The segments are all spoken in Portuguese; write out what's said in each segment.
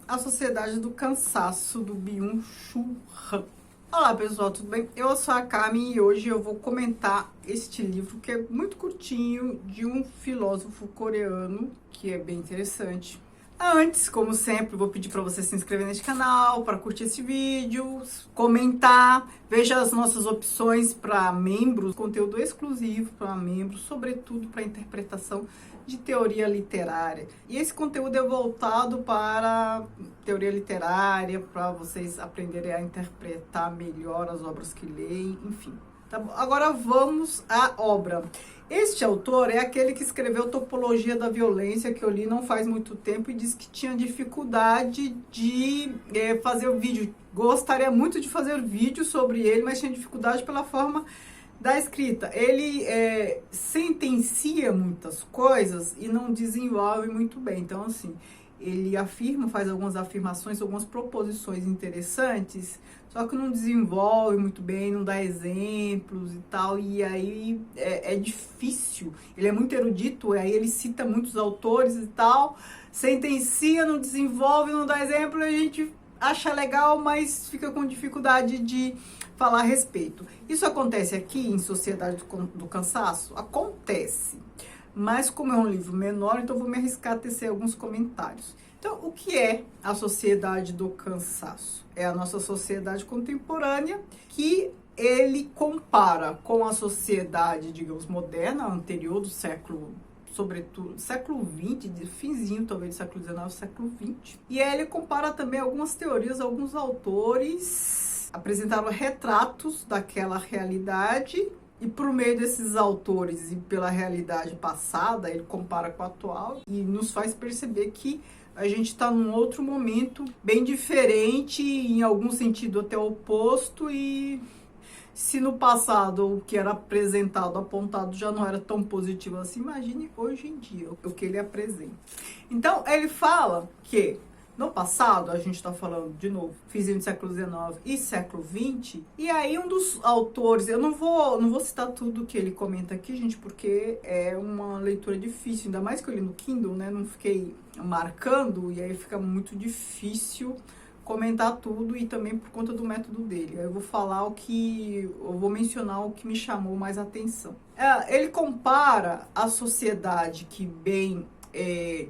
A Sociedade do Cansaço, do Byung-Chul Han. Olá pessoal, tudo bem? Eu sou a Cami e hoje eu vou comentar este livro que é muito curtinho, de um filósofo coreano, que é bem interessante. Antes, como sempre, vou pedir para você se inscrever neste canal, para curtir esse vídeo, comentar, veja as nossas opções para membros, conteúdo exclusivo para membros, sobretudo para interpretação de teoria literária. E esse conteúdo é voltado para teoria literária, para vocês aprenderem a interpretar melhor as obras que leem, enfim. Tá bom? Agora vamos à obra. Este autor é aquele que escreveu Topologia da Violência, que eu li não faz muito tempo, e disse que tinha dificuldade de fazer o vídeo. Gostaria muito de fazer vídeo sobre ele, mas tinha dificuldade pela forma da escrita. Ele sentencia muitas coisas e não desenvolve muito bem. Então, assim, ele afirma, faz algumas afirmações, algumas proposições interessantes, só que não desenvolve muito bem, não dá exemplos e tal, e aí é difícil. Ele é muito erudito, aí ele cita muitos autores e tal, sentencia, não desenvolve, não dá exemplo, e a gente acha legal, mas fica com dificuldade de falar a respeito. Isso acontece aqui em Sociedade do Cansaço? Acontece. Mas como é um livro menor, então vou me arriscar a tecer alguns comentários. Então, o que é a Sociedade do Cansaço? É a nossa sociedade contemporânea que ele compara com a sociedade, digamos, moderna, anterior do século, sobretudo, século XX, de finzinho talvez do século XIX, século XX. E aí ele compara também algumas teorias, alguns autores apresentaram retratos daquela realidade. E por meio desses autores e pela realidade passada, ele compara com a atual e nos faz perceber que a gente está num outro momento bem diferente, em algum sentido até oposto, e se no passado o que era apresentado, apontado, já não era tão positivo assim, imagine hoje em dia o que ele apresenta. Então, ele fala que no passado, a gente está falando, de novo, finzinho do século XIX e século XX, e aí um dos autores, eu não vou citar tudo que ele comenta aqui, gente, porque é uma leitura difícil, ainda mais que eu li no Kindle, né, não fiquei marcando, e aí fica muito difícil comentar tudo, e também por conta do método dele. Aí eu vou mencionar o que me chamou mais atenção. Ele compara a sociedade que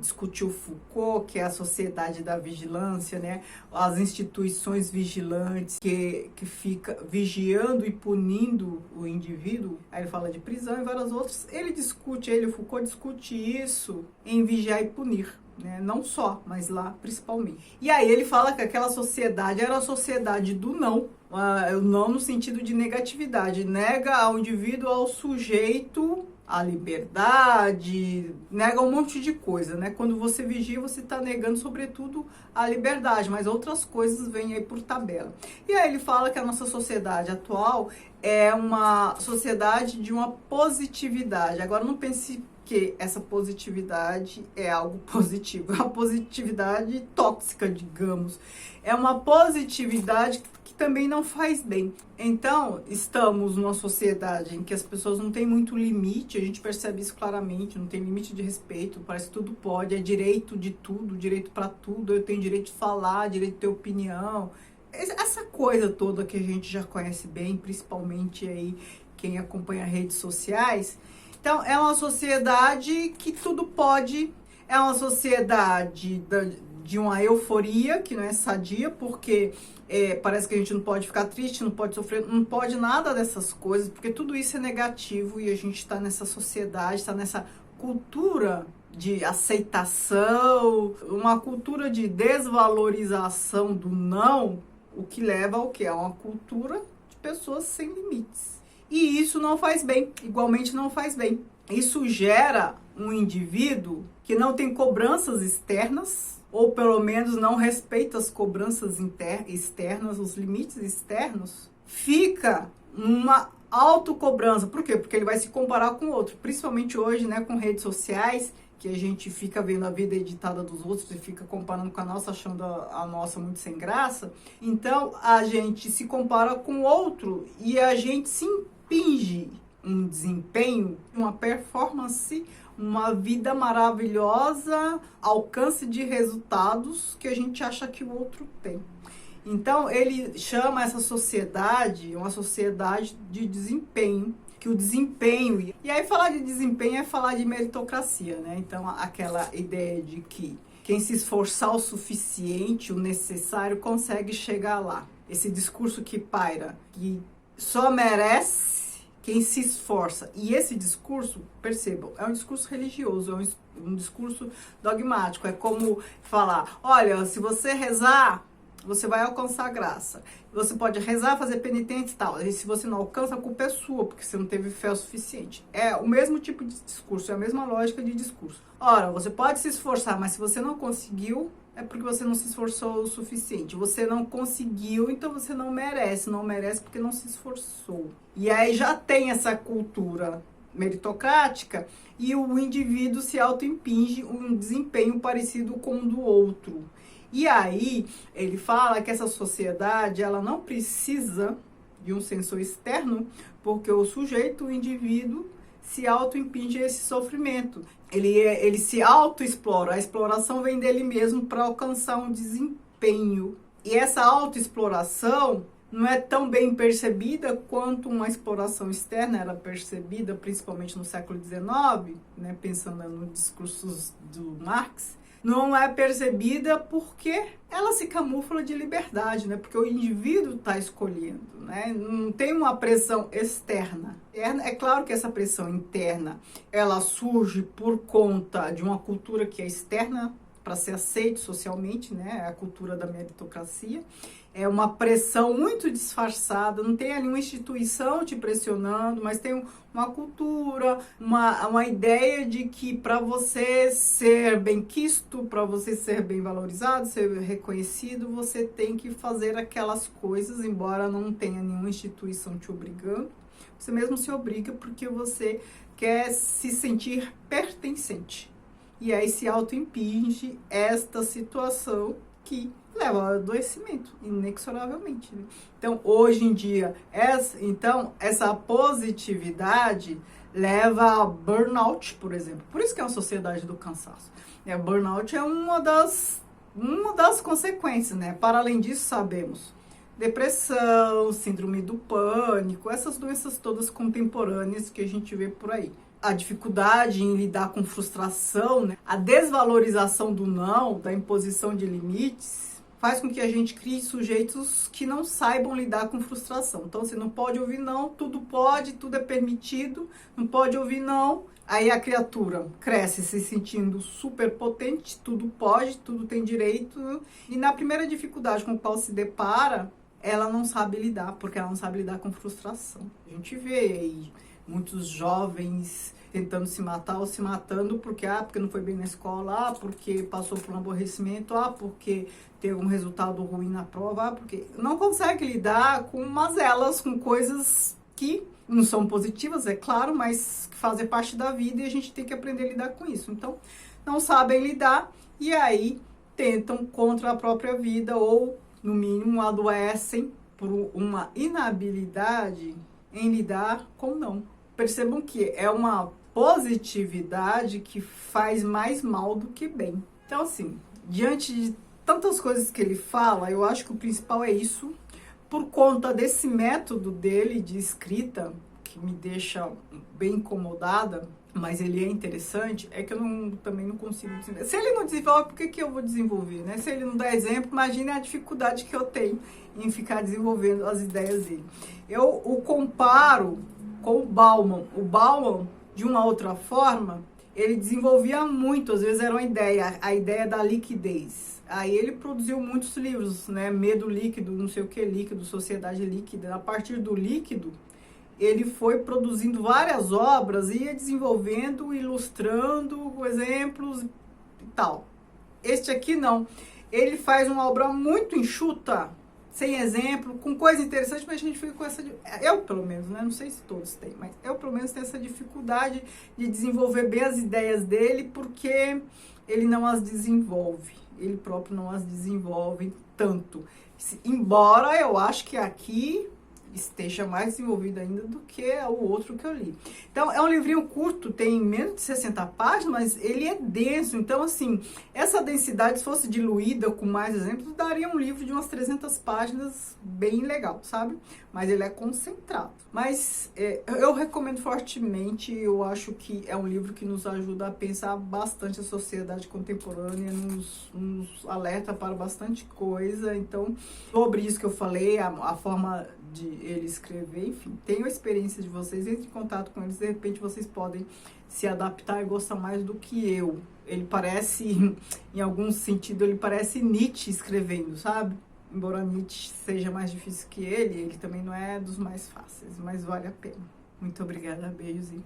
discutiu Foucault, que é a sociedade da vigilância, né? As instituições vigilantes que fica vigiando e punindo o indivíduo. Aí ele fala de prisão e várias outras. O Foucault discute isso em Vigiar e Punir, né? Não só, mas lá principalmente. E aí ele fala que aquela sociedade era a sociedade do não, o não no sentido de negatividade, nega ao indivíduo, ao sujeito, a liberdade, nega um monte de coisa, né? Quando você vigia, você está negando, sobretudo, a liberdade, mas outras coisas vêm aí por tabela. E aí ele fala que a nossa sociedade atual é uma sociedade de uma positividade. Agora, não pense que essa positividade é algo positivo, é uma positividade tóxica, digamos. É uma positividade que também não faz bem. Então, estamos numa sociedade em que as pessoas não têm muito limite, a gente percebe isso claramente, não tem limite de respeito, parece que tudo pode, é direito de tudo, direito para tudo, eu tenho direito de falar, direito de ter opinião. Essa coisa toda que a gente já conhece bem, principalmente aí quem acompanha redes sociais. Então, é uma sociedade que tudo pode, é uma sociedade de uma euforia que não é sadia, porque parece que a gente não pode ficar triste, não pode sofrer, não pode nada dessas coisas, porque tudo isso é negativo e a gente está nessa sociedade, está nessa cultura de aceitação, uma cultura de desvalorização do não, o que leva ao quê? A uma cultura de pessoas sem limites. E isso não faz bem, igualmente não faz bem. Isso gera um indivíduo que não tem cobranças externas, ou pelo menos não respeita as cobranças externas, os limites externos, fica numa autocobrança. Por quê? Porque ele vai se comparar com o outro, principalmente hoje, né, com redes sociais, que a gente fica vendo a vida editada dos outros e fica comparando com a nossa, achando a nossa muito sem graça. Então, a gente se compara com o outro e a gente se impinge um desempenho, uma performance uma vida maravilhosa, alcance de resultados que a gente acha que o outro tem. Então, ele chama essa sociedade uma sociedade de desempenho, que o desempenho... E aí, falar de desempenho é falar de meritocracia, né? Então, aquela ideia de que quem se esforçar o suficiente, o necessário, consegue chegar lá. Esse discurso que paira, que só merece quem se esforça. E esse discurso, percebam, é um discurso religioso, é um discurso dogmático. É como falar, olha, se você rezar, você vai alcançar graça. Você pode rezar, fazer penitência e tal. E se você não alcança, a culpa é sua, porque você não teve fé o suficiente. É o mesmo tipo de discurso, é a mesma lógica de discurso. Ora, você pode se esforçar, mas se você não conseguiu, é porque você não se esforçou o suficiente. Você não conseguiu, então você não merece. Não merece porque não se esforçou. E aí já tem essa cultura meritocrática e o indivíduo se autoimpinge um desempenho parecido com o do outro. E aí, ele fala que essa sociedade, ela não precisa de um censor externo, porque o sujeito, o indivíduo, se autoimpinge esse sofrimento. Ele se autoexplora, a exploração vem dele mesmo para alcançar um desempenho. E essa autoexploração não é tão bem percebida quanto uma exploração externa era percebida, principalmente no século XIX, né, pensando nos discursos do Marx. Não é percebida porque ela se camufla de liberdade, né? Porque o indivíduo está escolhendo, né? Não tem uma pressão externa. É claro que essa pressão interna, ela surge por conta de uma cultura que é externa para ser aceito socialmente, né? É a cultura da meritocracia. É uma pressão muito disfarçada, não tem ali uma instituição te pressionando, mas tem uma cultura, uma ideia de que para você ser bem quisto, para você ser bem valorizado, ser reconhecido, você tem que fazer aquelas coisas, embora não tenha nenhuma instituição te obrigando. Você mesmo se obriga porque você quer se sentir pertencente. E aí se autoimpinge esta situação que leva ao adoecimento, inexoravelmente. Né? Então, hoje em dia, essa positividade leva a burnout, por exemplo. Por isso que é uma sociedade do cansaço. Burnout é uma das consequências, né? Para além disso, sabemos depressão, síndrome do pânico, essas doenças todas contemporâneas que a gente vê por aí. A dificuldade em lidar com frustração, né? A desvalorização do não, da imposição de limites, faz com que a gente crie sujeitos que não saibam lidar com frustração. Então, você não pode ouvir não, tudo pode, tudo é permitido, não pode ouvir não. Aí a criatura cresce se sentindo super potente, tudo pode, tudo tem direito. E na primeira dificuldade com a qual se depara, ela não sabe lidar, porque ela não sabe lidar com frustração. A gente vê aí muitos jovens tentando se matar ou se matando porque não foi bem na escola, porque passou por um aborrecimento, porque teve um resultado ruim na prova, porque não consegue lidar com mazelas, com coisas que não são positivas, é claro, mas que fazem parte da vida e a gente tem que aprender a lidar com isso. Então, não sabem lidar e aí tentam contra a própria vida ou, no mínimo, adoecem por uma inabilidade em lidar com não. Percebam que é uma positividade que faz mais mal do que bem. Então, assim, diante de tantas coisas que ele fala, eu acho que o principal é isso. Por conta desse método dele de escrita, que me deixa bem incomodada, mas ele é interessante, é que eu também não consigo desenvolver. Se ele não desenvolve, por que eu vou desenvolver, né? Se ele não dá exemplo, imagine a dificuldade que eu tenho em ficar desenvolvendo as ideias dele. Eu o comparo com o Bauman. O Bauman, de uma outra forma, ele desenvolvia muito, às vezes era uma ideia, a ideia da liquidez. Aí ele produziu muitos livros, né? Medo líquido, não sei o que líquido, Sociedade Líquida. A partir do líquido, ele foi produzindo várias obras, ia desenvolvendo, ilustrando exemplos e tal. Este aqui não. Ele faz uma obra muito enxuta, sem exemplo, com coisa interessante, mas a gente fica com essa... Eu, pelo menos, né? Não sei se todos têm, mas eu, pelo menos, tenho essa dificuldade de desenvolver bem as ideias dele, porque ele não as desenvolve. Ele próprio não as desenvolve tanto. Embora eu acho que aqui esteja mais desenvolvido ainda do que o outro que eu li. Então, é um livrinho curto, tem menos de 60 páginas, mas ele é denso. Então, assim, essa densidade, se fosse diluída com mais exemplos, daria um livro de umas 300 páginas bem legal, sabe? Mas ele é concentrado. Mas eu recomendo fortemente, eu acho que é um livro que nos ajuda a pensar bastante a sociedade contemporânea, nos alerta para bastante coisa. Então, sobre isso que eu falei, a forma de ele escrever, enfim, tenho a experiência de vocês, entre em contato com eles, de repente vocês podem se adaptar e gostar mais do que eu. Ele parece, em algum sentido, ele parece Nietzsche escrevendo, sabe? Embora Nietzsche seja mais difícil que ele também não é dos mais fáceis, mas vale a pena. Muito obrigada, beijos e